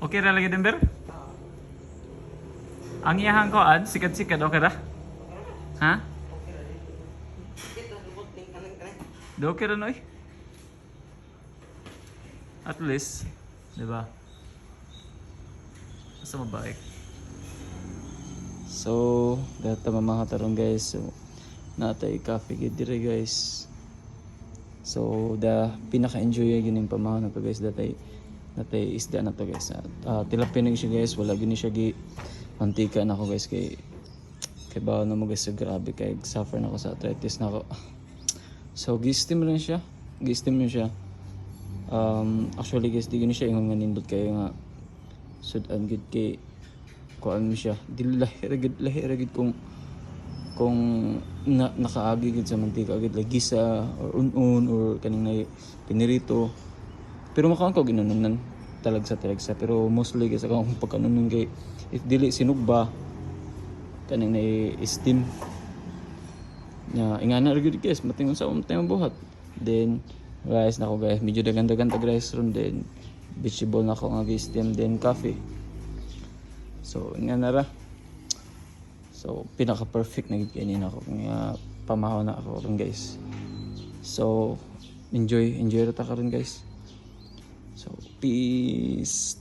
Okay ra lagi din ber? Ang iyahang koan, sikat-sikat, okay ra? Ha? Do okay ra noy? At least, di ba? Sa mabaik. So, data mga tarong guys. So, natay coffee gid dire guys. So, pinaka-enjoy yun yung pamahon na to guys. Natay isda na to guys. Tilapia na siya guys. Wala gini siya mantika na ako guys. Kay bawa na mo guys. So, grabe kay suffer na ako sa arthritis na ako. So, gi-steam rin siya. Actually guys, di gini siya yung nga nindot kayo nga sudan gid kay kuan mo siya. Di lahiragid kung nakaagi gid sa mantika gid lagi sa or un or kaning na pinirito. Pero makaon ko ginanunan talagsa pero mostly guys akong pagkanunon kay if dili sinugba kaning na steam nya ingana ra gid guys matingon sa umtay buhat. Then rice na ko guys, medyo dagan-dagan tag rice ron, then vegetable na ko nga steam, then coffee. So ingana ra. So pinaka perfect na gid kanin ako nga pamahaw na ako ron guys. So enjoy ra ta karon guys. So peace.